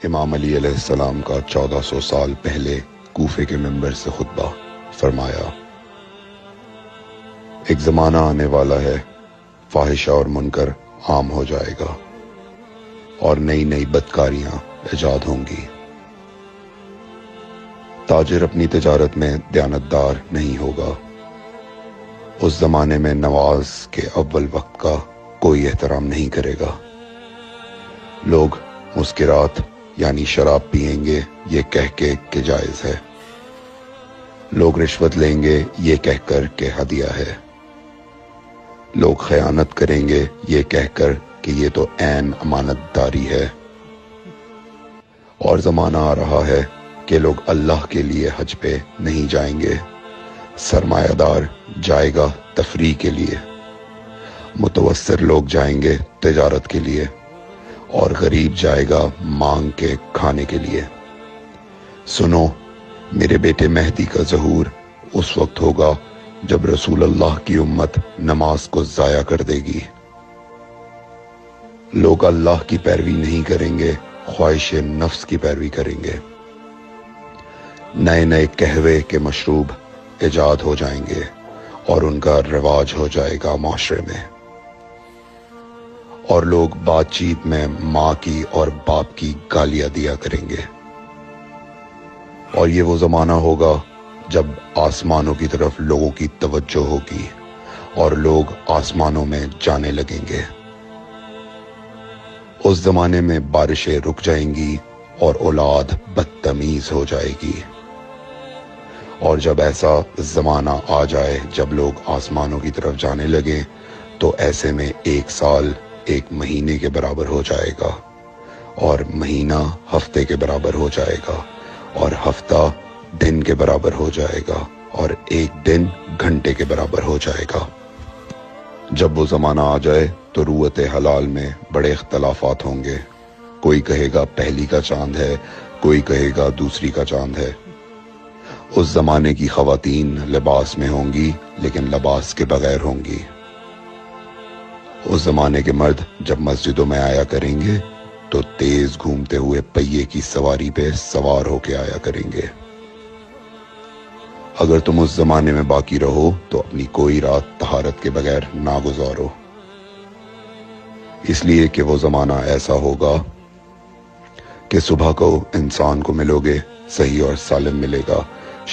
امام علی علیہ السلام کا 1400 سال پہلے کوفے کے منبر سے خطبہ فرمایا، ایک زمانہ آنے والا ہے، فاحشہ اور منکر عام ہو جائے گا اور نئی نئی بدکاریاں ایجاد ہوں گی۔ تاجر اپنی تجارت میں دیانتدار نہیں ہوگا۔ اس زمانے میں نماز کے اول وقت کا کوئی احترام نہیں کرے گا۔ لوگ مسکرات یعنی شراب پئیں گے یہ کہہ کے کہ جائز ہے۔ لوگ رشوت لیں گے یہ کہہ کر کہ ہدیہ ہے۔ لوگ خیانت کریں گے یہ کہہ کر کہ یہ تو عین امانت داری ہے۔ اور زمانہ آ رہا ہے کہ لوگ اللہ کے لیے حج پہ نہیں جائیں گے، سرمایہ دار جائے گا تفریح کے لیے، متوسر لوگ جائیں گے تجارت کے لیے، اور غریب جائے گا مانگ کے کھانے کے لیے۔ سنو، میرے بیٹے مہدی کا ظہور اس وقت ہوگا جب رسول اللہ کی امت نماز کو ضائع کر دے گی۔ لوگ اللہ کی پیروی نہیں کریں گے، خواہش نفس کی پیروی کریں گے۔ نئے نئے قہوے کے مشروب ایجاد ہو جائیں گے اور ان کا رواج ہو جائے گا معاشرے میں، اور لوگ بات چیت میں ماں کی اور باپ کی گالیاں دیا کریں گے۔ اور یہ وہ زمانہ ہوگا جب آسمانوں کی طرف لوگوں کی توجہ ہوگی اور لوگ آسمانوں میں جانے لگیں گے۔ اس زمانے میں بارشیں رک جائیں گی اور اولاد بدتمیز ہو جائے گی۔ اور جب ایسا زمانہ آ جائے جب لوگ آسمانوں کی طرف جانے لگیں تو ایسے میں ایک سال ایک مہینے کے برابر ہو جائے گا، اور مہینہ ہفتے کے برابر ہو جائے گا، اور ہفتہ دن کے برابر ہو جائے گا، اور ایک دن گھنٹے کے برابر ہو جائے گا۔ جب وہ زمانہ آ جائے تو روت حلال میں بڑے اختلافات ہوں گے۔ کوئی کہے گا پہلی کا چاند ہے، کوئی کہے گا دوسری کا چاند ہے۔ اس زمانے کی خواتین لباس میں ہوں گی لیکن لباس کے بغیر ہوں گی۔ اس زمانے کے مرد جب مسجدوں میں آیا کریں گے تو تیز گھومتے ہوئے پہیے کی سواری پہ سوار ہو کے آیا کریں گے۔ اگر تم اس زمانے میں باقی رہو تو اپنی کوئی رات طہارت کے بغیر نہ گزارو، اس لیے کہ وہ زمانہ ایسا ہوگا کہ صبح کو انسان کو ملو گے صحیح اور سالم ملے گا،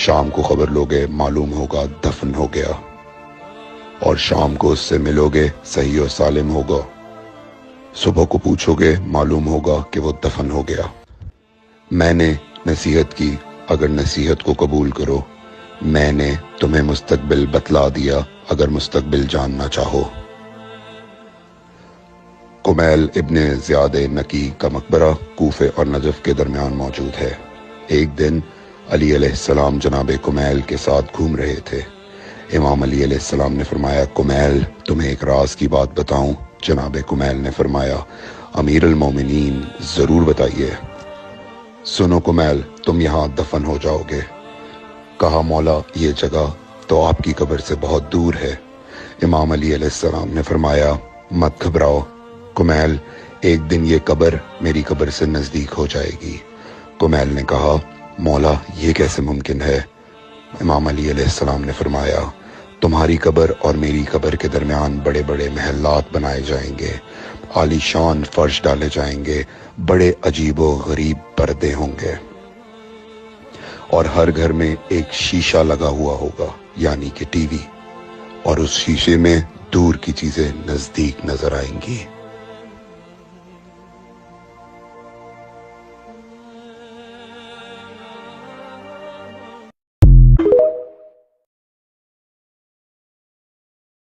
شام کو خبر لوگے معلوم ہوگا دفن ہو گیا، اور شام کو اس سے ملو گے صحیح اور سالم ہوگا، صبح کو پوچھو گے معلوم ہوگا کہ وہ دفن ہو گیا۔ میں نے نصیحت کی، اگر نصیحت کو قبول کرو، میں نے تمہیں مستقبل بتلا دیا اگر مستقبل جاننا چاہو۔ کمیل ابن زیاد نکی کا مقبرہ کوفے اور نجف کے درمیان موجود ہے۔ ایک دن علی علیہ السلام جناب کمیل کے ساتھ گھوم رہے تھے۔ امام علی علیہ السلام نے فرمایا، کمیل تمہیں ایک راز کی بات بتاؤں؟ جناب کمیل نے فرمایا، امیر المومنین ضرور بتائیے۔ سنو کمیل، تم یہاں دفن ہو جاؤ گے۔ کہا، مولا یہ جگہ تو آپ کی قبر سے بہت دور ہے۔ امام علی علیہ السلام نے فرمایا، مت گھبراؤ کمیل، ایک دن یہ قبر میری قبر سے نزدیک ہو جائے گی۔ کمیل نے کہا، مولا یہ کیسے ممکن ہے؟ امام علی علیہ السلام نے فرمایا، تمہاری قبر اور میری قبر کے درمیان بڑے بڑے محلات بنائے جائیں گے، عالی شان فرش ڈالے جائیں گے، بڑے عجیب و غریب پردے ہوں گے، اور ہر گھر میں ایک شیشہ لگا ہوا ہوگا یعنی کہ ٹی وی، اور اس شیشے میں دور کی چیزیں نزدیک نظر آئیں گی۔